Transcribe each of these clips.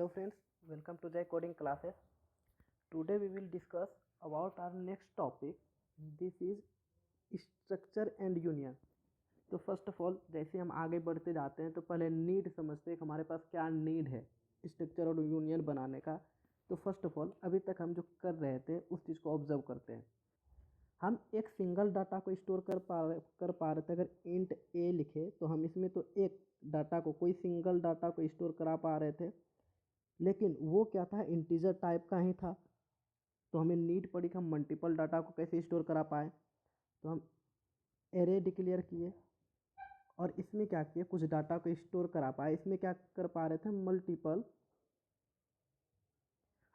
Hello friends, welcome to Jai Coding classes. Today we will discuss about our next topic. This is structure and union. तो first of all जैसे हम आगे बढ़ते जाते हैं तो पहले नीड समझते हैं कि हमारे पास क्या नीड है स्ट्रक्चर और यूनियन बनाने का। तो फर्स्ट ऑफ ऑल अभी तक हम जो कर रहे थे उस चीज़ को ऑब्जर्व करते हैं। हम एक सिंगल डाटा को स्टोर कर पा रहे थे। अगर इंट ए लिखे तो हम इसमें तो एक डाटा को कोई सिंगल डाटा को स्टोर करा पा रहे थे, लेकिन वो क्या था, इंटीजर टाइप का ही था। तो हमें नीड पड़ी कि हम मल्टीपल डाटा को कैसे स्टोर करा पाए। तो हम एरे डिक्लेयर किए और इसमें क्या किए, कुछ डाटा को स्टोर करा पाए। इसमें क्या कर पा रहे थे,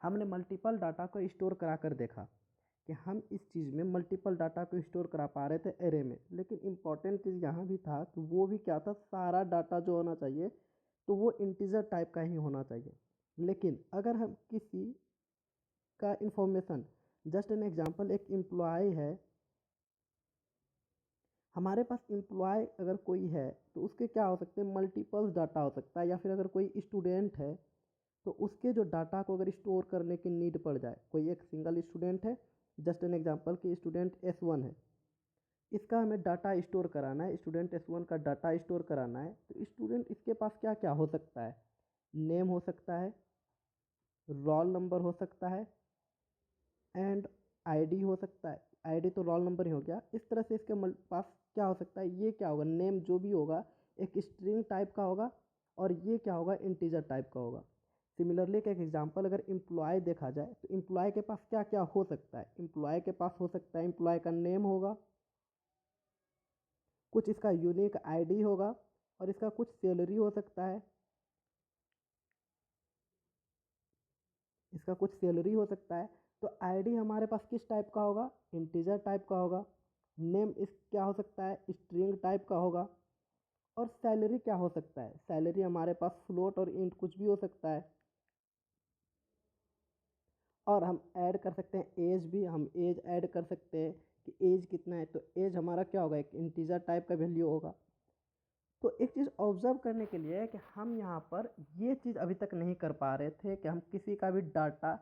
हमने मल्टीपल डाटा को स्टोर करा कर देखा कि हम इस चीज़ में मल्टीपल डाटा को स्टोर करा पा रहे थे एरे में। लेकिन इम्पॉर्टेंट चीज़ यहाँ भी था कि वो भी क्या था, सारा डाटा जो होना चाहिए तो वो इंटीजर टाइप का ही होना चाहिए। लेकिन अगर हम किसी का इंफॉर्मेशन, जस्ट एन एग्जांपल, एक एम्प्लॉय है, हमारे पास एम्प्लॉय अगर कोई है तो उसके क्या हो सकते हैं, मल्टीपल्स डाटा हो सकता है। या फिर अगर कोई स्टूडेंट है तो उसके जो डाटा को अगर स्टोर करने की नीड पड़ जाए, कोई एक सिंगल स्टूडेंट है, जस्ट एन एग्जांपल कि स्टूडेंट S1 है, इसका हमें डाटा स्टोर कराना है, स्टूडेंट S1 का डाटा स्टोर कराना है। तो स्टूडेंट इसके पास क्या क्या हो सकता है, नेम हो सकता है, रोल नंबर हो सकता है एंड आईडी हो सकता है। आईडी तो रोल नंबर ही हो गया। इस तरह से इसके पास क्या हो सकता है, ये क्या होगा, नेम जो भी होगा एक स्ट्रिंग टाइप का होगा और ये क्या होगा, इंटीजर टाइप का होगा। सिमिलरली एक एग्जांपल, अगर एम्प्लॉय देखा जाए तो एम्प्लॉय के पास क्या क्या हो सकता है। एम्प्लॉय के पास हो सकता है, एम्प्लॉय का नेम होगा, कुछ इसका यूनिक आईडी होगा और इसका कुछ सैलरी हो सकता है, इसका कुछ सैलरी हो सकता है। तो आईडी हमारे पास किस टाइप का होगा, इंटीजर टाइप का होगा। नेम इस क्या हो सकता है, स्ट्रिंग टाइप का होगा। और सैलरी क्या हो सकता है, सैलरी हमारे पास फ्लोट और इंट कुछ भी हो सकता है। और हम ऐड कर सकते हैं एज भी, हम एज ऐड कर सकते हैं कि एज कितना है। तो एज हमारा क्या होगा, एक इंटीजर टाइप का वैल्यू होगा। तो एक चीज़ ऑब्जर्व करने के लिए है कि हम यहाँ पर ये चीज़ अभी तक नहीं कर पा रहे थे कि हम किसी का भी डाटा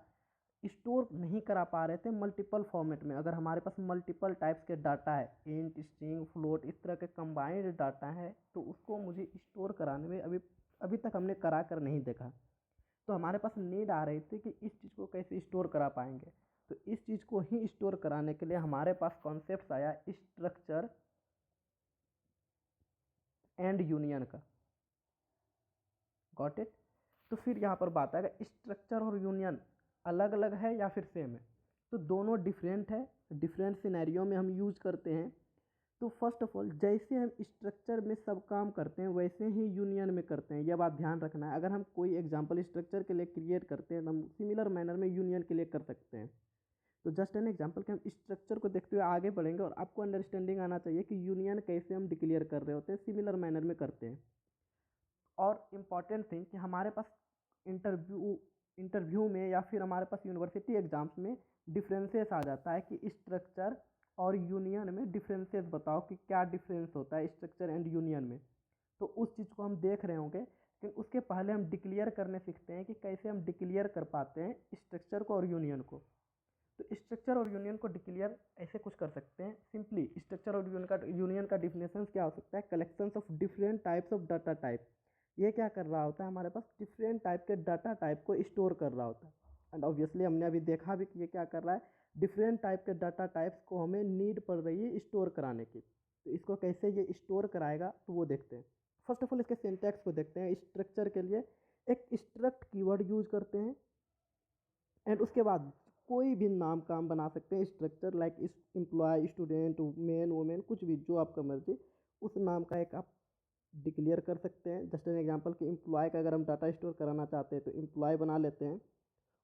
स्टोर नहीं करा पा रहे थे मल्टीपल फॉर्मेट में। अगर हमारे पास मल्टीपल टाइप्स के डाटा है, इंट, स्ट्रिंग, फ्लोट, इस तरह के कंबाइंड डाटा है, तो उसको मुझे स्टोर कराने में अभी तक हमने करा कर नहीं देखा। तो हमारे पास नीड आ रही थी कि इस चीज़ को कैसे स्टोर करा पाएंगे। तो इस चीज़ को ही स्टोर कराने के लिए हमारे पास कॉन्सेप्ट आया स्ट्रक्चर एंड यूनियन का। Got it. तो फिर यहाँ पर बात आएगा, स्ट्रक्चर और यूनियन अलग अलग है या फिर सेम है। तो दोनों डिफरेंट है, डिफरेंट सिनेरियो में हम यूज करते हैं। तो फर्स्ट ऑफ ऑल, जैसे हम स्ट्रक्चर में सब काम करते हैं वैसे ही यूनियन में करते हैं, यह बात ध्यान रखना है। अगर हम कोई एग्जांपल स्ट्रक्चर के लिए क्रिएट करते हैं तो हम सिमिलर मैनर में यूनियन के लिए कर सकते हैं। तो जस्ट एन एग्जांपल कि हम स्ट्रक्चर को देखते हुए आगे बढ़ेंगे और आपको अंडरस्टैंडिंग आना चाहिए कि यूनियन कैसे हम डिक्लेयर कर रहे होते हैं, सिमिलर मैनर में करते हैं। और इम्पॉर्टेंट थिंग कि हमारे पास इंटरव्यू में या फिर हमारे पास यूनिवर्सिटी एग्जाम्स में डिफरेंसेस आ जाता है कि स्ट्रक्चर और यूनियन में डिफरेंसेस बताओ कि क्या डिफरेंस होता है स्ट्रक्चर एंड यूनियन में। तो उस चीज़ को हम देख रहे होंगे, लेकिन उसके पहले हम डिक्लेयर करने सीखते हैं कि कैसे हम डिक्लेयर कर पाते हैं स्ट्रक्चर को और यूनियन को। तो स्ट्रक्चर और यूनियन को डिक्लेयर ऐसे कुछ कर सकते हैं सिंपली। स्ट्रक्चर और यूनियन का डिफिनेशन क्या हो सकता है, collections of different types of data type. ये क्या कर रहा होता है, हमारे पास डिफरेंट टाइप के डाटा टाइप को स्टोर कर रहा होता है। एंड ऑब्वियसली हमने अभी देखा भी कि ये क्या कर रहा है, डिफरेंट टाइप के डाटा टाइप्स को हमें नीड पड़ रही है स्टोर कराने की। तो इसको कैसे ये स्टोर कराएगा तो वो देखते हैं। फर्स्ट ऑफ ऑल इसके सिंटैक्स को देखते हैं। स्ट्रक्चर के लिए एक स्ट्रक्ट कीवर्ड यूज करते हैं एंड उसके बाद कोई भी नाम का हम बना सकते हैं structure, like employ, student, man, women, कुछ भी जो आपका मर्जी, उस नाम का एक आप डिक्लेयर कर सकते हैं। जस्ट एन एग्जांपल कि एम्प्लॉय का अगर हम डाटा स्टोर कराना चाहते हैं तो एम्प्लॉय बना लेते हैं।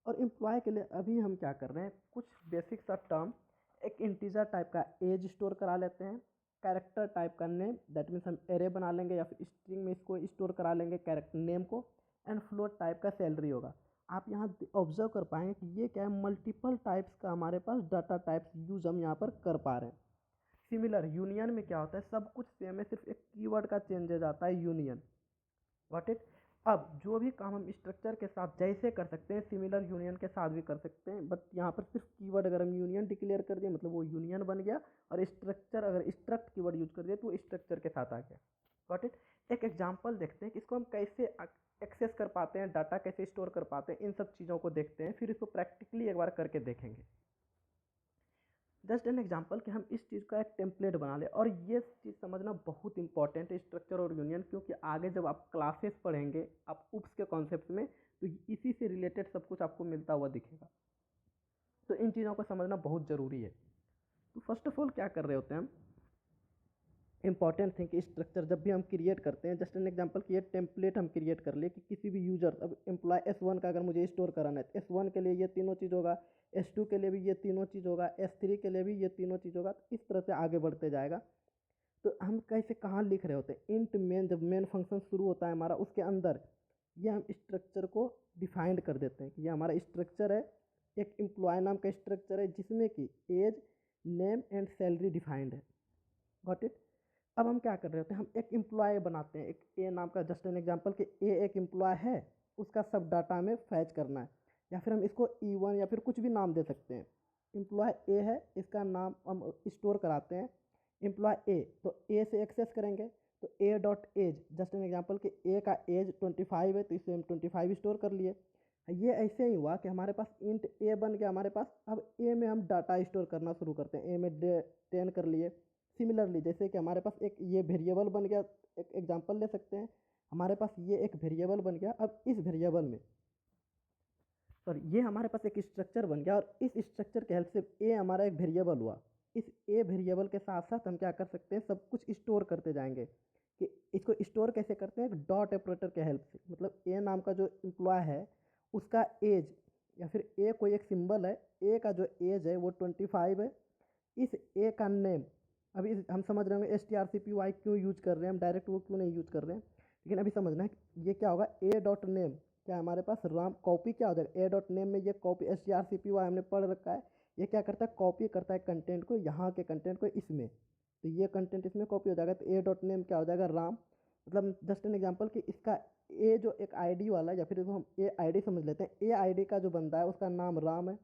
और एम्प्लॉय के लिए अभी हम क्या कर रहे हैं, कुछ बेसिक सा टर्म, एक इंटीजर टाइप का एज स्टोर करा लेते हैं, कैरेक्टर टाइप का नेम, दैट मीन्स हम एरे बना लेंगे या फिर स्ट्रिंग में इसको स्टोर करा लेंगे कैरेक्टर नेम को, एंड फ्लोट टाइप का सैलरी होगा। आप यहाँ ऑब्जर्व कर पाएंगे कि ये क्या है, मल्टीपल टाइप्स का हमारे पास डाटा टाइप्स यूज हम यहाँ पर कर पा रहे हैं। सिमिलर यूनियन में क्या होता है, सब कुछ सेम है, सिर्फ एक कीवर्ड का चेंजेस आता है यूनियन। Got it. अब जो भी काम हम स्ट्रक्चर के साथ जैसे कर सकते हैं सिमिलर यूनियन के साथ भी कर सकते हैं, बट यहाँ पर सिर्फ कीवर्ड अगर हम यूनियन डिक्लेयर कर दिए मतलब वो यूनियन बन गया, और स्ट्रक्चर अगर स्ट्रक्ट कीवर्ड यूज कर दिया तो वो स्ट्रक्चर के साथ आ गया। Got it. एक एग्जांपल देखते हैं कि इसको हम कैसे एक्सेस कर पाते हैं, डाटा कैसे स्टोर कर पाते हैं, इन सब चीज़ों को देखते हैं, फिर इसको प्रैक्टिकली एक बार करके देखेंगे। जस्ट एन एग्जांपल कि हम इस चीज़ का एक टेम्पलेट बना लें, और ये चीज़ समझना बहुत इंपॉर्टेंट है स्ट्रक्चर और यूनियन, क्योंकि आगे जब आप क्लासेस पढ़ेंगे आप उप्स के कॉन्सेप्ट में, तो इसी से रिलेटेड सब कुछ आपको मिलता हुआ दिखेगा। तो इन चीज़ों को समझना बहुत ज़रूरी है। तो फर्स्ट ऑफ ऑल क्या कर रहे होते हैं हम, इंपॉर्टेंट थिंग कि स्ट्रक्चर जब भी हम क्रिएट करते हैं, जस्ट एन एग्जांपल कि ये टेम्पलेट हम क्रिएट कर लिए कि किसी भी यूजर, अब एम्प्लॉय S1 का अगर मुझे स्टोर कराना है तो S1 के लिए ये तीनों चीज़ होगा, S2 के लिए भी ये तीनों चीज़ होगा, S3 के लिए भी ये तीनों चीज़ होगा। तो इस तरह से आगे बढ़ते जाएगा। तो हम कैसे कहाँ लिख रहे होते हैं, इंट मेन, जब मेन फंक्शन शुरू होता है हमारा उसके अंदर ये हम स्ट्रक्चर को डिफाइंड कर देते हैं कि ये हमारा स्ट्रक्चर है, एक एम्प्लॉय नाम का स्ट्रक्चर है जिसमें कि age, name and salary defined है। Got it. अब हम क्या कर रहे होते हैं, हम एक एम्प्लॉय बनाते हैं, एक ए नाम का, जस्ट एन एग्जांपल कि ए एक एम्प्लॉय है, उसका सब डाटा हमें फैच करना है, या फिर हम इसको E1 या फिर कुछ भी नाम दे सकते हैं। एम्प्लॉय ए है, इसका नाम हम स्टोर कराते हैं एम्प्लॉय ए, तो ए से एक्सेस करेंगे तो a dot age, just an example कि ए का एज 25 है तो इसे हम 25 स्टोर कर लिए। ये ऐसे ही हुआ कि हमारे पास इंट ए बन गया हमारे पास। अब ए में हम डाटा स्टोर करना शुरू करते हैं, ए में 10 कर लिए। सिमिलरली जैसे कि हमारे पास एक ये वेरिएबल बन गया, एक एग्जांपल ले सकते हैं, हमारे पास ये एक वेरिएबल बन गया। अब इस वेरिएबल में सॉरी ये हमारे पास एक स्ट्रक्चर बन गया, और इस स्ट्रक्चर के हेल्प से ए हमारा एक वेरिएबल हुआ। इस ए वेरिएबल के साथ साथ हम क्या कर सकते हैं, सब कुछ स्टोर करते जाएंगे। कि इसको स्टोर कैसे करते हैं, एक डॉट ऑपरेटर के हेल्प से। मतलब ए नाम का जो एम्प्लॉय है उसका एज, या फिर ए कोई एक सिंबल है, ए का जो एज है वो 25 है। इस ए का नेम, अभी हम समझ रहे होंगे strcpy क्यों यूज कर रहे हैं, हम डायरेक्ट वो क्यों नहीं यूज कर रहे हैं, लेकिन अभी समझना है ये क्या होगा, ए डॉट नेम क्या है हमारे पास, राम कॉपी क्या हो जाएगा, ए डॉट नेम में ये कॉपी strcpy हमने पढ़ रखा है, ये क्या करता है, कॉपी करता है कंटेंट को, यहाँ के कंटेंट को इसमें, तो ये कंटेंट इसमें कॉपी हो जाएगा। तो ए डॉट नेम क्या हो जाएगा, राम। मतलब जस्ट एन एग्जाम्पल कि इसका ए जो एक आईडी वाला, या फिर इसको हम ए आईडी समझ लेते हैं, ए आईडी का जो बंदा है उसका नाम राम है,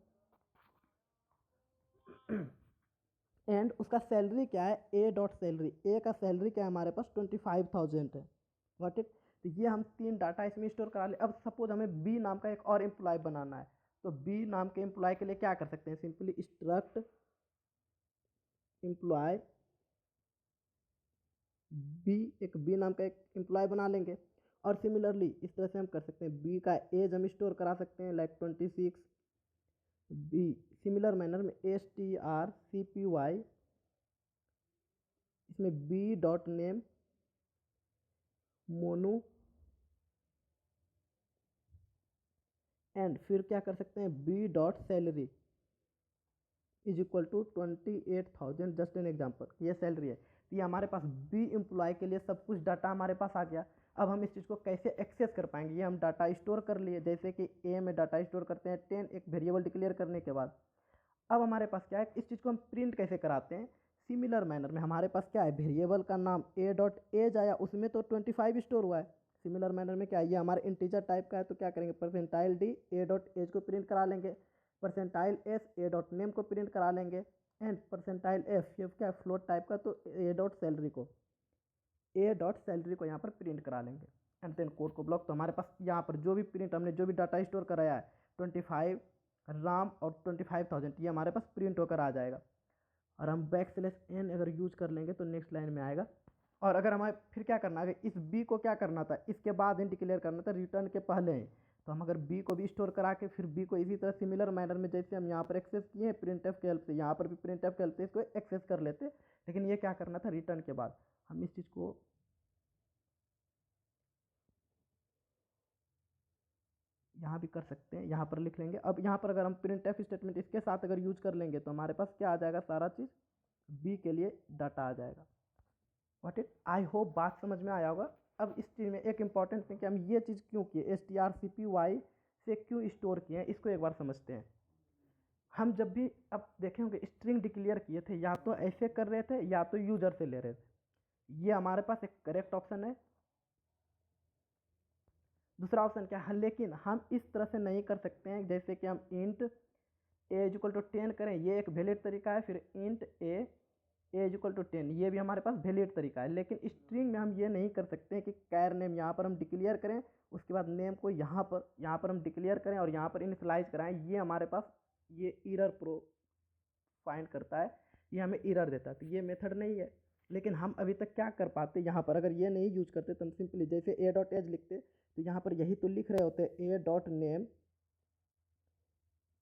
एंड उसका सैलरी क्या है, ए डॉट सैलरी, ए का सैलरी क्या है हमारे पास 25,000 है। Got it. तो ये हम तीन डाटा इसमें स्टोर करा ले। अब सपोज हमें बी नाम का एक और एम्प्लॉय बनाना है, तो बी नाम के एम्प्लॉय के लिए क्या कर सकते हैं, सिंपली स्ट्रक्ट एम्प्लॉय बी, एक बी नाम का एक एम्प्लॉय बना लेंगे। और सिमिलरली इस तरह से हम कर सकते हैं, बी का एज हम स्टोर करा सकते हैं लाइक 26, बी सिमिलर मैनर में strcpy, इसमें b dot name Monu, and फिर क्या कर सकते हैं, b dot salary is equal to 28,000, just an example, ये सैलरी है। तो ये हमारे पास बी एम्प्लॉय के लिए सब कुछ डाटा हमारे पास आ गया। अब हम इस चीज़ को कैसे एक्सेस कर पाएंगे, ये हम डाटा स्टोर कर लिए, जैसे कि ए में डाटा स्टोर करते हैं 10, एक वेरिएबल डिक्लेयर करने के बाद। अब हमारे पास क्या है, इस चीज़ को हम प्रिंट कैसे कराते हैं, सिमिलर मैनर में हमारे पास क्या है, वेरिएबल का नाम ए डॉट एज आया, उसमें तो 25 स्टोर हुआ है। सिमिलर मैनर में क्या है, ये हमारे इंटीजर टाइप का है, तो क्या करेंगे, percentile d a dot age को प्रिंट करा लेंगे, percentile s a dot name को प्रिंट करा लेंगे, एंड परसेंटाइल एफ ये क्या है, फ्लोट टाइप का, तो ए डॉट सैलरी को यहाँ पर प्रिंट करा लेंगे। एंड देन कोड को ब्लॉक, तो हमारे पास यहाँ पर जो भी प्रिंट हमने जो भी डाटा स्टोर कराया है 25 राम और 25,000, ये हमारे पास प्रिंट होकर आ जाएगा। और हम \n अगर यूज कर लेंगे तो नेक्स्ट लाइन में आएगा। और अगर हमें फिर क्या करना है, इस बी को क्या करना था, इसके बाद ही डिक्लेयर करना था, रिटर्न के पहले ही। तो हम अगर बी को भी स्टोर करा के फिर बी को इसी तरह सिमिलर मैनर में जैसे हम यहाँ पर एक्सेस किए हैं प्रिंटफ के हेल्प से, यहाँ पर भी प्रिंटफ के हेल्प से इसको एक्सेस कर लेते, लेकिन ये क्या करना था, रिटर्न के बाद। हम इस चीज़ को यहाँ भी कर सकते हैं, यहाँ पर लिख लेंगे। अब यहाँ पर अगर हम printf स्टेटमेंट इसके साथ अगर यूज कर लेंगे तो हमारे पास क्या आ जाएगा, सारा चीज़ बी के लिए डाटा आ जाएगा। व्हाट इट, आई होप बात समझ में आया होगा। अब इस चीज़ में एक इंपॉर्टेंट थिंग कि हम ये चीज़ क्यों किए, strcpy से क्यों स्टोर किए हैं, इसको एक बार समझते हैं। हम जब भी अब देखे होंगे स्ट्रिंग डिक्लेयर किए थे, या तो ऐसे कर रहे थे या तो यूजर से ले रहे थे। ये हमारे पास एक करेक्ट ऑप्शन है। दूसरा ऑप्शन क्या है, लेकिन हम इस तरह से नहीं कर सकते हैं, जैसे कि हम int a is equal to 10 करें, ये एक वैलिड तरीका है। फिर int a is equal to 10, ये भी हमारे पास वैलिड तरीका है। लेकिन स्ट्रिंग में हम ये नहीं कर सकते कि कैर नेम यहाँ पर हम डिक्लेयर करें, उसके बाद नेम को यहाँ पर हम डिक्लेयर करें और यहाँ पर इनिशियलाइज कराएं। ये हमारे पास ये एरर फाइंड करता है, ये हमें एरर देता है, तो ये मेथड नहीं है। लेकिन हम अभी तक क्या कर पाते यहाँ पर, अगर ये नहीं यूज करते तो हम सिंपली जैसे ए डॉट एज लिखते, तो यहाँ पर यही तो लिख रहे होते a dot name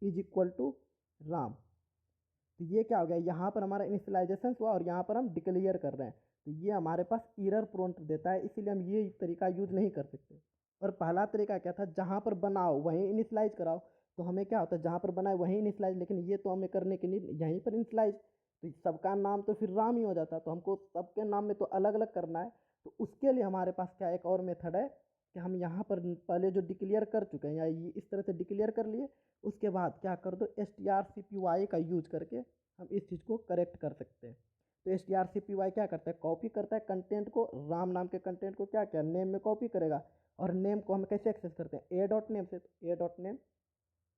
is equal to Ram. तो ये क्या हो गया, यहाँ पर हमारा इनिशियलाइजेशन हुआ और यहाँ पर हम डिक्लेयर कर रहे हैं, तो ये हमारे पास एरर प्रोम्प्ट देता है, इसीलिए हम ये तरीका यूज नहीं कर सकते। और पहला तरीका क्या था, जहाँ पर बनाओ वहीं इनिशियलाइज कराओ, तो हमें क्या होता है जहाँ पर बनाए वहीं इनिशियलाइज, लेकिन ये तो हमें करने के लिए यहीं पर इनिशियलाइज, तो सबका नाम तो फिर राम ही हो जाता, तो हमको सबके नाम में तो अलग अलग करना है। तो उसके लिए हमारे पास क्या एक और मेथड है कि हम यहाँ पर पहले जो डिक्लेयर कर चुके हैं या इस तरह से डिक्लेयर कर लिए, उसके बाद क्या कर दो, strcpy का यूज करके हम इस चीज़ को करेक्ट कर सकते हैं। तो strcpy क्या करता है, कॉपी करता है कंटेंट को, राम नाम के कंटेंट को क्या क्या नेम में कॉपी करेगा, और नेम को हम कैसे एक्सेस करते हैं, ए डॉट नेम से, तो ए डॉट नेम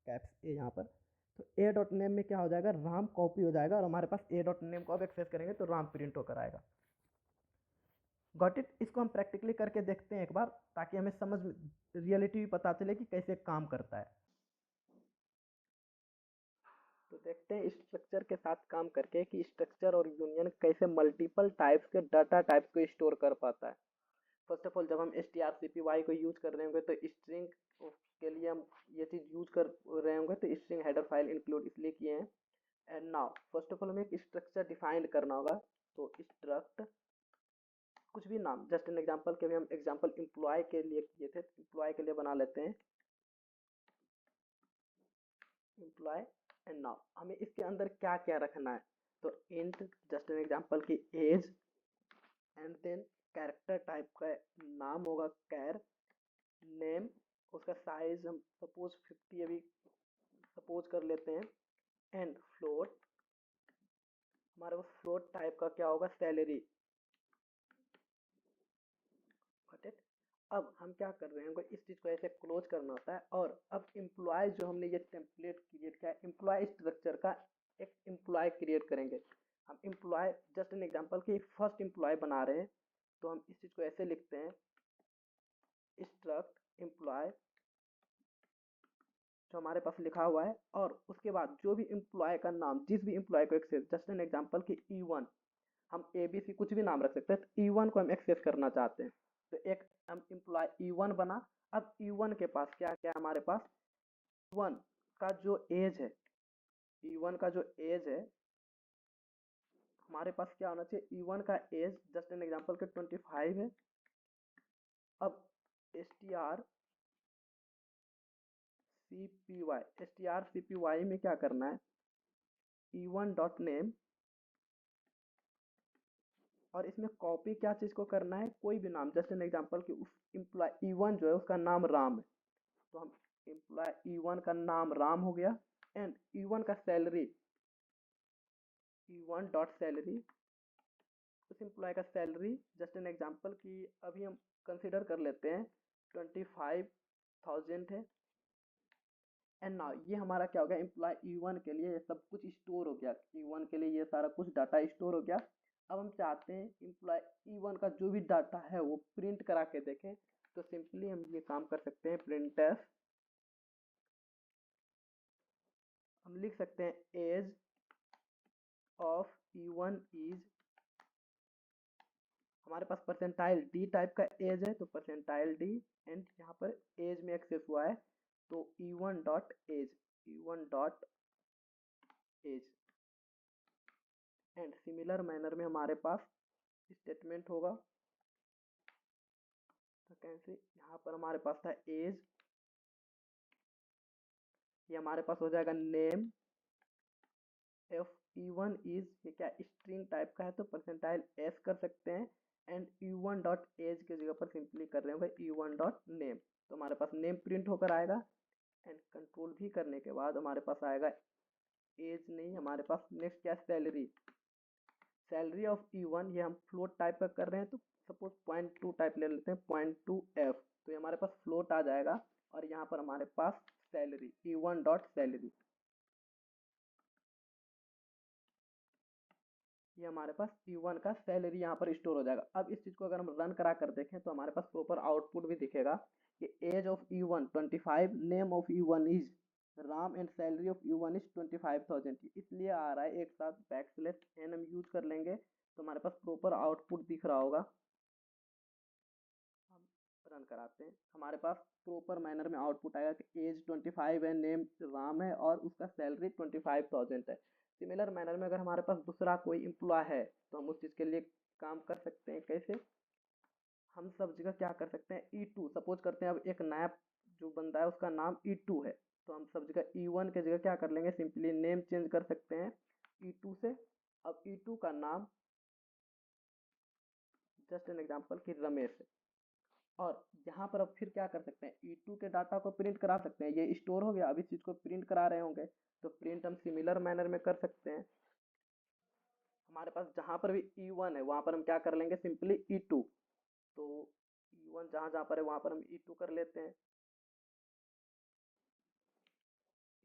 कैप्स ए यहाँ पर, तो ए डॉट नेम में क्या हो जाएगा, राम कॉपी हो जाएगा और हमारे पास ए डॉट नेम को अब एक्सेस करेंगे तो राम प्रिंट होकर आएगा। Got it. इसको हम प्रैक्टिकली करके देखते हैं एक बार, ताकि हमें समझ रियलिटी भी पता चले कि कैसे काम करता है। तो देखते हैं स्ट्रक्चर के साथ काम करके कि स्ट्रक्चर और यूनियन कैसे मल्टीपल टाइप्स के डाटा टाइप्स को स्टोर कर पाता है। फर्स्ट ऑफ ऑल, जब हम strcpy को यूज कर रहे होंगे तो स्ट्रिंग के लिए हम ये चीज़ यूज कर रहे होंगे, तो स्ट्रिंग हेडर फाइल इंक्लूड इसलिए किए हैं। And now first of all हमें एक स्ट्रक्चर डिफाइंड करना होगा, तो स्ट्रक्ट कुछ भी नाम, जस्ट एन एग्जांपल के भी हम एग्जांपल एम्प्लॉय के लिए किए थे, एम्प्लॉय के लिए बना लेते हैं एम्प्लॉय। एंड नाउ हमें इसके अंदर क्या क्या रखना है, तो इंट जस्ट एन एग्जांपल की age, and then character type का नाम होगा कैर, नेम, उसका साइज हम सपोज 50 अभी सपोज कर लेते हैं, एंड फ्लोट, हमारे पास फ्लोट टाइप का क्या होगा, सैलरी। अब हम क्या कर रहे हैं, इस चीज़ को ऐसे क्लोज करना होता है। और अब एम्प्लॉय जो हमने ये टेम्पलेट क्रिएट किया है, एम्प्लॉय स्ट्रक्चर का एक एम्प्लॉय क्रिएट करेंगे हम। एम्प्लॉय जस्ट एन एग्जांपल की फर्स्ट एम्प्लॉय बना रहे हैं, तो हम इस चीज़ को ऐसे लिखते हैं, स्ट्रक्ट एम्प्लॉय जो हमारे पास लिखा हुआ है, और उसके बाद जो भी एम्प्लॉय का नाम, जिस भी एम्प्लॉय को एक्सेस, जस्ट एन एग्जांपल की E1, हम ABC कुछ भी नाम रख सकते हैं, तो E1 को हम एक्सेस करना चाहते हैं, तो एक हम एम्प्लॉय E1 बना। अब E1 के पास क्या क्या, हमारे पास E1 का जो एज है, E1 का जो एज है हमारे पास क्या होना चाहिए, E1 का एज जस्ट एन एग्जांपल के 25 है। अब strcpy में क्या करना है, E1 डॉट नेम, और इसमें कॉपी क्या चीज़ को करना है, कोई भी नाम, जस्ट एन एग्जांपल कि उस एम्प्लॉय E1 जो है उसका नाम राम है, तो हम एम्प्लॉय E1 का नाम राम हो गया। एंड E1 का सैलरी, E1 डॉट सैलरी, उस एम्प्लॉय का सैलरी जस्ट एन एग्जांपल की अभी हम कंसिडर कर लेते हैं 25,000 है। एंड नाउ ये हमारा क्या हो गया, एम्प्लॉय E1 के लिए ये सब कुछ स्टोर हो गया, E1 के लिए ये सारा कुछ डाटा स्टोर हो गया। अब हम चाहते हैं एम्प्लॉय E1 का जो भी डाटा है वो प्रिंट करा के देखें, तो सिंपली हम ये काम कर सकते हैं, प्रिंटफ हम लिख सकते हैं एज ऑफ E1 इज, हमारे पास परसेंटाइल D टाइप का एज है, तो परसेंटाइल D, एंड यहाँ पर एज में एक्सेस हुआ है, तो E1 dot age, E1 dot age. And similar manner में हमारे पास स्टेटमेंट होगा, तो कैसे यहाँ पर हमारे पास था एज, ये हमारे पास हो जाएगा नेम, एफ E1 इज, ये क्या स्ट्रिंग टाइप का है तो परसेंटाइल S कर सकते हैं, एंड E1 डॉट एज की जगह पर सिंपली कर रहे होंगे E1 डॉट नेम, तो हमारे पास नेम प्रिंट होकर आएगा। एंड कंट्रोल भी करने के बाद हमारे पास आएगा एज नहीं, हमारे पास नेक्स्ट क्या, सैलरी, सैलरी ऑफ E1, ये हम फ्लोट टाइप का कर रहे हैं तो सपोज 0.2 टाइप ले लेते हैं, 0.2f, तो ये हमारे पास फ्लोट आ जाएगा। और यहाँ पर हमारे पास सैलरी E1 डॉट सैलरी, ये हमारे पास E1 का सैलरी यहाँ पर स्टोर हो जाएगा। अब इस चीज़ को अगर हम रन करा कर देखें तो हमारे पास प्रॉपर आउटपुट भी दिखेगा कि age of E1 25, name of E1 is Ram and salary of E1 is 25,000। इसलिए आ रहा है एक साथ बैकस्लैश n हम यूज कर लेंगे तो हमारे पास प्रॉपर आउटपुट दिख रहा होगा। हम रन कराते हैं, हमारे पास प्रॉपर मैनर में आउटपुट आएगा कि एज 25 है, नेम राम है और उसका सैलरी 25,000 है। सिमिलर मैनर में अगर हमारे पास दूसरा कोई एम्प्लॉय है तो हम उस चीज़ के लिए काम कर सकते हैं। कैसे? हम सब जगह क्या कर सकते हैं, E2 सपोज करते हैं। अब एक नया जो बंदा है उसका नाम E2 है, तो हम सब जगह E1 के जगह क्या कर लेंगे, सिंपली नेम चेंज कर सकते हैं E2 से। अब E2 का नाम जस्ट एन एग्जांपल कि रमेश है। और यहाँ पर अब फिर क्या कर सकते हैं, E2 के डाटा को प्रिंट करा सकते हैं। ये स्टोर हो गया, अब इस चीज़ को प्रिंट करा रहे होंगे तो प्रिंट हम सिमिलर मैनर में कर सकते हैं। हमारे पास जहाँ पर भी E1 है वहाँ पर हम क्या कर लेंगे, सिंपली E2। तो E1 जहाँ जहाँ पर है वहाँ पर हम E2 कर लेते हैं,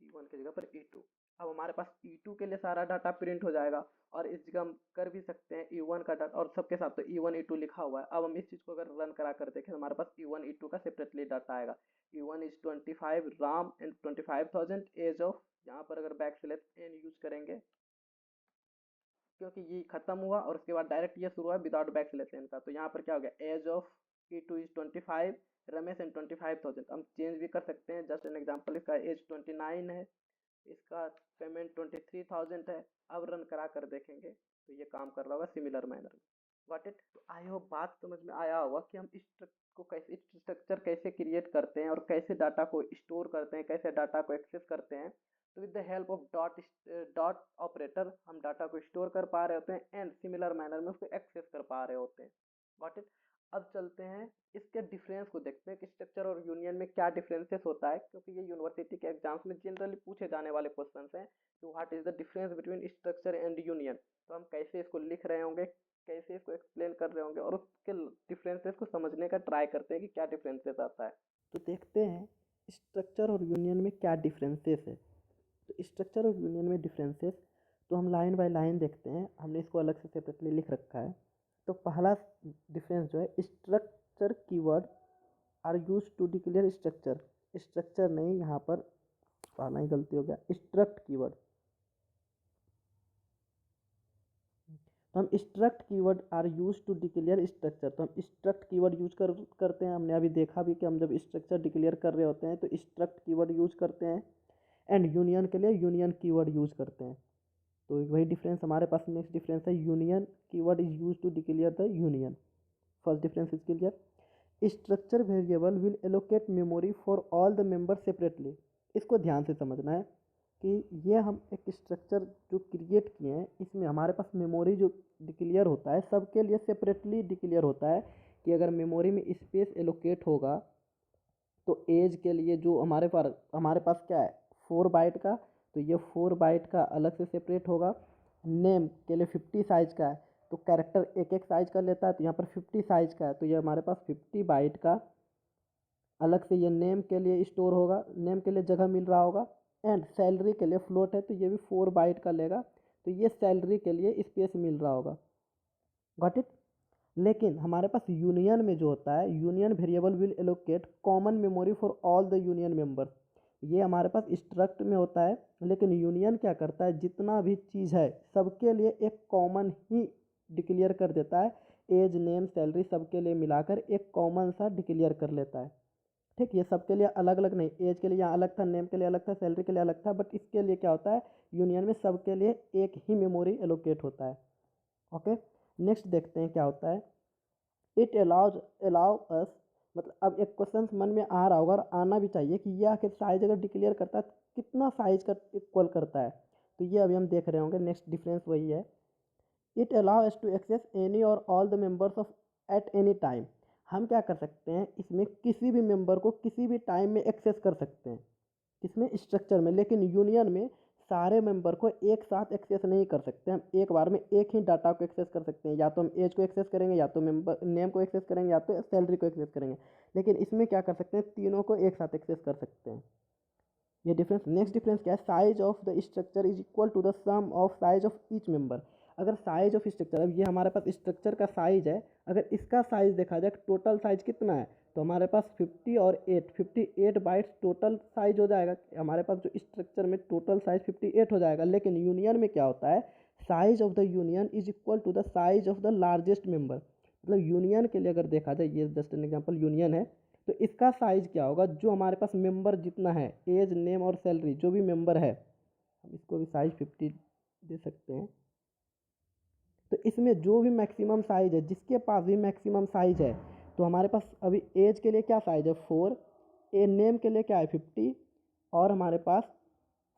E1 की जगह पर E2। अब हमारे पास E2 के लिए सारा डाटा प्रिंट हो जाएगा। और इस जगह हम कर भी सकते हैं E1 का डाटा और सबके साथ तो E1 E2 लिखा हुआ है। अब हम इस चीज़ को अगर रन करा कर देखें तो हमारे पास E1 E2 का सेपरेटली डाटा आएगा। E1 is 25 Ram and 25,000 age of, यहाँ पर अगर बैक स्लैश n यूज करेंगे क्योंकि ये खत्म हुआ और उसके बाद डायरेक्ट ये शुरू हुआ विदाउट बैक स्लैश n का, तो यहाँ पर क्या हो गया, age of E2 is 25 Ramesh and 25,000। हम चेंज भी कर सकते हैं, जस्ट एन एग्जांपल, इसका एज 29 है, इसका पेमेंट 23,000 है। अब रन करा कर देखेंगे तो ये काम कर रहा होगा सिमिलर मैनर में। Got it? तो आई होप बात समझ में आया होगा कि हम इस को कैसे स्ट्रक्चर कैसे क्रिएट करते हैं और कैसे डाटा को स्टोर करते हैं, कैसे डाटा को एक्सेस करते हैं। तो with the help of dot operator हम डाटा को स्टोर कर पा रहे होते हैं एंड सिमिलर मैनर में उसको एक्सेस कर पा रहे होते हैं। Got it? अब चलते हैं इसके डिफरेंस को देखते हैं कि स्ट्रक्चर और यूनियन में क्या डिफरेंसेस होता है, क्योंकि ये यूनिवर्सिटी के एग्जाम्स में जनरली पूछे जाने वाले क्वेश्चंस हैं कि what is the difference between structure and union. तो हम कैसे इसको लिख रहे होंगे, कैसे इसको एक्सप्लेन कर रहे होंगे और उसके डिफरेंसेस को समझने का ट्राई करते हैं कि क्या डिफरेंसेस आता है। तो देखते हैं स्ट्रक्चर और यूनियन में क्या डिफरेंसेस है। तो स्ट्रक्चर और यूनियन में डिफरेंसेस तो हम लाइन बाय लाइन देखते हैं, हमने इसको अलग से सेपरेटली लिख रखा है। तो पहला डिफरेंस जो है, structure keyword are use to declare structure. Structure नहीं, यहाँ पर पहला ही गलती हो गया, स्ट्रक्ट कीवर्ड। तो हम struct keyword are use to declare structure, तो हम स्ट्रक्ट कीवर्ड यूज करते हैं। हमने अभी देखा भी कि हम जब स्ट्रक्चर डिक्लेयर कर रहे होते हैं तो स्ट्रक्ट कीवर्ड यूज करते हैं एंड यूनियन के लिए यूनियन कीवर्ड यूज करते हैं। तो वही डिफरेंस हमारे पास नेक्स्ट डिफरेंस है, union keyword is use to declare the union. First difference is clear. Structure variable will allocate memory for all the members separately. इसको ध्यान से समझना है कि ये हम एक स्ट्रक्चर जो क्रिएट किए हैं इसमें हमारे पास मेमोरी जो डिक्लेयर होता है सबके लिए सेपरेटली डिक्लेयर होता है कि अगर मेमोरी में स्पेस एलोकेट होगा तो एज के लिए जो हमारे पास क्या है 4 बाइट का, तो ये 4 बाइट का अलग से सेपरेट होगा। नेम के लिए 50 साइज का है तो कैरेक्टर एक एक साइज का लेता है, तो यहाँ पर 50 साइज का है तो ये हमारे पास 50 बाइट का अलग से ये नेम के लिए स्टोर होगा, नेम के लिए जगह मिल रहा होगा। एंड सैलरी के लिए फ्लोट है तो ये भी 4 बाइट का लेगा, तो ये सैलरी के लिए स्पेस मिल रहा होगा। Got it? लेकिन हमारे पास यूनियन में जो होता है, union variable will allocate common memory for all the union members. ये हमारे पास स्ट्रक्ट में होता है, लेकिन यूनियन क्या करता है, जितना भी चीज़ है सबके लिए एक कॉमन ही डिक्लेयर कर देता है। एज, नेम, सैलरी सबके लिए मिलाकर एक कॉमन सा डिक्लेयर कर लेता है। ठीक, ये सबके लिए अलग अलग नहीं, एज के लिए यहाँ अलग था, नेम के लिए अलग था, सैलरी के लिए अलग था, बट इसके लिए क्या होता है, यूनियन में सबके लिए एक ही मेमोरी एलोकेट होता है। ओके, नेक्स्ट देखते हैं क्या होता है। इट अलाउ अस, मतलब अब एक क्वेश्चन मन में आ रहा होगा और आना भी चाहिए कि यह आखिर साइज अगर डिक्लेयर करता है तो कितना साइज का इक्वल करता है। तो ये अभी हम देख रहे होंगे, नेक्स्ट डिफरेंस वही है। It allow us to access any और all the members of at any time. हम क्या कर सकते हैं, इसमें किसी भी मेंबर को किसी भी टाइम में एक्सेस कर सकते हैं, किसमें, स्ट्रक्चर में। लेकिन यूनियन में सारे मेंबर को एक साथ एक्सेस नहीं कर सकते। हम एक बार में एक ही डाटा को एक्सेस कर सकते हैं, या तो हम एज को एक्सेस करेंगे, या तो मेंबर नेम को एक्सेस करेंगे, या तो सैलरी को एक्सेस करेंगे। लेकिन इसमें क्या कर सकते हैं, तीनों को एक साथ एक्सेस कर सकते हैं। ये डिफरेंस। नेक्स्ट डिफरेंस क्या है, size of the structure is equal to the sum of size of each member. अगर साइज ऑफ स्ट्रक्चर, अब ये हमारे पास स्ट्रक्चर का साइज है, अगर इसका साइज देखा जाए टोटल साइज कितना है, तो हमारे पास 50 और 8 58 बाइट्स टोटल साइज हो जाएगा। हमारे पास जो स्ट्रक्चर में टोटल साइज 58 हो जाएगा। लेकिन यूनियन में क्या होता है, size of the union is equal to the size of the largest member. मतलब यूनियन के लिए अगर देखा जाए, ये जस्ट एन एग्जांपल यूनियन है, तो इसका साइज क्या होगा, जो हमारे पास मेंबर जितना है, एज नेम और सैलरी जो भी मेंबर है, हम इसको भी साइज 50 दे सकते हैं। तो इसमें जो भी मैक्सिमम साइज है, जिसके पास भी मैक्सिमम साइज है, तो हमारे पास अभी एज के लिए क्या साइज है 4, ए नेम के लिए क्या है 50, और हमारे पास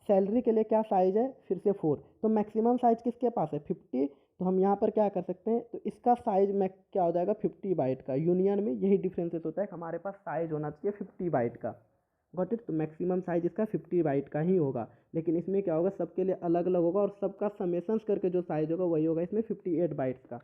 सैलरी के लिए क्या साइज है फिर से 4। तो मैक्सिमम साइज किसके पास है 50। तो हम यहाँ पर क्या कर सकते हैं, तो इसका साइज में क्या हो जाएगा 50 बाइट का। यूनियन में यही डिफरेंसेस होता है कि हमारे पास साइज होना चाहिए 50 बाइट का। Got it. तो मैक्सिमम साइज इसका 50 बाइट का ही होगा। लेकिन इसमें क्या होगा, सबके लिए अलग अलग होगा, और सबका समेशंस करके जो साइज होगा वही होगा इसमें 58 बाइट्स का।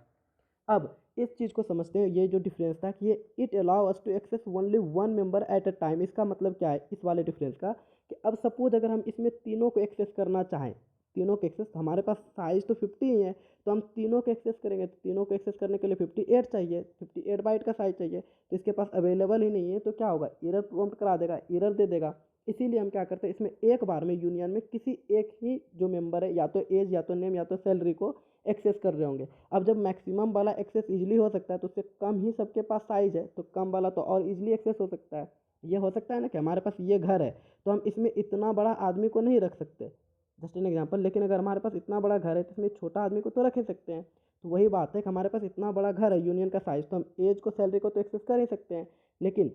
अब इस चीज़ को समझते हैं, ये जो डिफरेंस था कि ये it allow us to access only one member at a time. इसका मतलब क्या है इस वाले डिफरेंस का, कि अब सपोज अगर हम इसमें तीनों को एक्सेस करना चाहें, तीनों को एक्सेस, हमारे पास साइज तो 50 ही है, तो हम तीनों को एक्सेस करेंगे, तो तीनों को एक्सेस करने के लिए 58 चाहिए, 58 बाइट का साइज चाहिए। तो इसके पास अवेलेबल ही नहीं है, तो क्या होगा, एरर प्रॉम्प्ट करा देगा, एरर दे देगा। इसीलिए हम क्या करते हैं, इसमें एक बार में यूनियन में किसी एक ही जो मेंबर है, या तो एज, या तो नेम, या तो सैलरी को एक्सेस कर रहे होंगे। अब जब मैक्सिमम वाला एक्सेस इजीली हो सकता है, तो उससे कम ही सबके पास साइज है, तो कम वाला तो और इजीली एक्सेस हो सकता है। ये हो सकता है ना कि हमारे पास ये घर है, तो हम इसमें इतना बड़ा आदमी को नहीं रख सकते, जस्ट एन एग्जांपल। लेकिन अगर हमारे पास इतना बड़ा घर है, तो इसमें छोटा आदमी को तो रख ही सकते हैं। तो वही बात है कि हमारे पास इतना बड़ा घर है, यूनियन का साइज, तो हम एज को, सैलरी को तो एक्सेस कर ही सकते हैं, लेकिन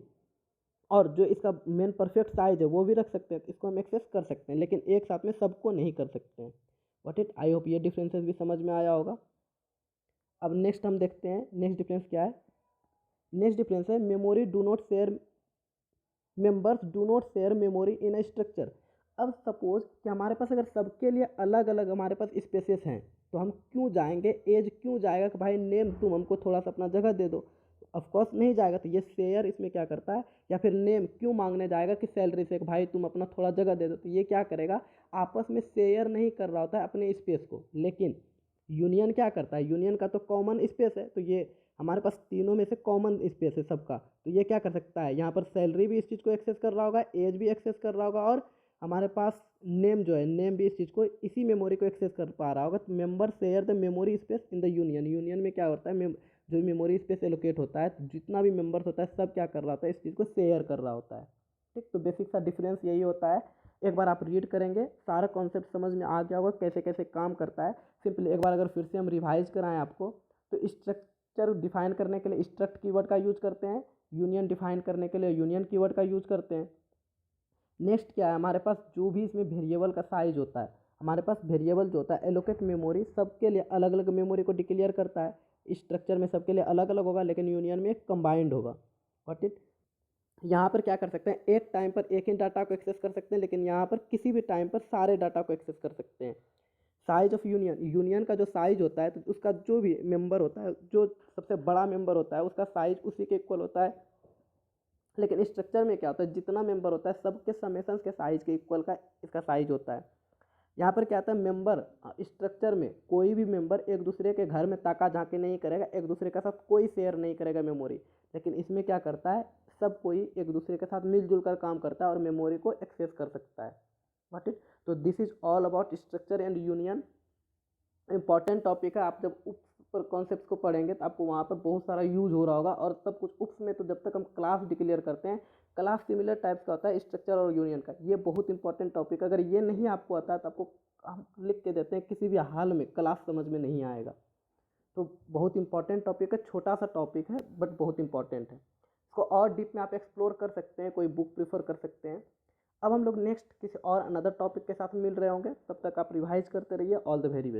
और जो इसका मेन परफेक्ट साइज है वो भी रख सकते हैं, तो इसको हम एक्सेस कर सकते हैं, लेकिन एक साथ में सबको नहीं कर सकते हैं। What it. आई होप ये डिफरेंसेस भी समझ में आया होगा। अब नेक्स्ट हम देखते हैं, नेक्स्ट डिफरेंस क्या है। नेक्स्ट डिफरेंस है memory do not share, members do not share memory in a structure. अब सपोज कि हमारे पास अगर सबके लिए अलग अलग हमारे पास स्पेसेस हैं, तो हम क्यों जाएंगे, एज क्यों जाएगा कि भाई नेम तुम हमको थोड़ा सा अपना जगह दे दो, ऑफकोर्स नहीं जाएगा। तो ये शेयर इसमें क्या करता है, या फिर नेम क्यों मांगने जाएगा कि सैलरी से कि भाई तुम अपना थोड़ा जगह दे दो। तो ये क्या करेगा, आपस में शेयर नहीं कर रहा होता है अपने स्पेस को। लेकिन यूनियन क्या करता है, यूनियन का तो कॉमन स्पेस है, तो ये हमारे पास तीनों में से कॉमन स्पेस है सबका। तो ये क्या कर सकता है, यहाँ पर सैलरी भी इस चीज़ को एक्सेस कर रहा होगा, एज भी एक्सेस कर रहा होगा, और हमारे पास नेम जो है, नेम भी इस चीज़ को, इसी मेमोरी को एक्सेस कर पा रहा होगा। तो member share the memory space in the union. Union में क्या होता है, जो मेमोरी स्पेस एलोकेट होता है, तो जितना भी मेंबर्स होता है सब क्या कर रहा होता है, इस चीज़ को शेयर कर रहा होता है। ठीक। तो बेसिक सा डिफरेंस यही होता है। एक बार आप रीड करेंगे, सारा कॉन्सेप्ट समझ में आ गया होगा कैसे कैसे काम करता है। सिंपली एक बार अगर फिर से हम रिवाइज कराएं आपको, तो स्ट्रक्चर डिफाइन करने के लिए स्ट्रक्ट कीवर्ड का यूज करते हैं, यूनियन डिफाइन करने के लिए यूनियन कीवर्ड का यूज करते हैं। नेक्स्ट क्या है, हमारे पास जो भी इसमें वेरिएबल का साइज होता है, हमारे पास वेरिएबल जो होता है एलोकेट मेमोरी, सबके लिए अलग अलग मेमोरी को डिक्लेयर करता है। स्ट्रक्चर में सबके लिए अलग अलग होगा, लेकिन यूनियन में कंबाइंड होगा। What it. यहाँ पर क्या कर सकते हैं, एक टाइम पर एक ही डाटा को एक्सेस कर सकते हैं, लेकिन यहाँ पर किसी भी टाइम पर सारे डाटा को एक्सेस कर सकते हैं। साइज ऑफ यूनियन, यूनियन का जो साइज होता है, तो उसका जो भी मेंबर होता है, जो सबसे बड़ा मेंबर होता है, उसका साइज उसी के इक्वल होता है। लेकिन स्ट्रक्चर में क्या होता है, जितना मेंबर होता है सबके समेशंस के साइज के इक्वल का इसका साइज होता है। यहाँ पर क्या आता है, मेंबर स्ट्रक्चर में कोई भी मेंबर एक दूसरे के घर में ताका झांकी नहीं करेगा, एक दूसरे के साथ कोई शेयर नहीं करेगा मेमोरी। लेकिन इसमें क्या करता है, सब कोई एक दूसरे के साथ मिलजुल कर काम करता है और मेमोरी को एक्सेस कर सकता है। What it. तो this is all about structure and union. Important topic है। आप जब उप्स पर कॉन्सेप्ट को पढ़ेंगे तो आपको वहाँ पर बहुत सारा यूज हो रहा होगा, और सब कुछ उप्स में। तो जब तक हम क्लास डिक्लेयर करते हैं, क्लास सिमिलर टाइप्स का होता है स्ट्रक्चर और यूनियन का। ये बहुत इंपॉर्टेंट टॉपिक, अगर ये नहीं आपको आता है तो आपको हम लिख के देते हैं, किसी भी हाल में क्लास समझ में नहीं आएगा। तो बहुत इंपॉर्टेंट टॉपिक है, छोटा सा टॉपिक है बट बहुत इंपॉर्टेंट है। इसको और डीप में आप एक्सप्लोर कर सकते हैं, कोई बुक प्रीफर कर सकते हैं। अब हम लोग नेक्स्ट किसी और अनदर टॉपिक के साथ मिल रहे होंगे, तब तक आप रिवाइज करते रहिए। All the very best.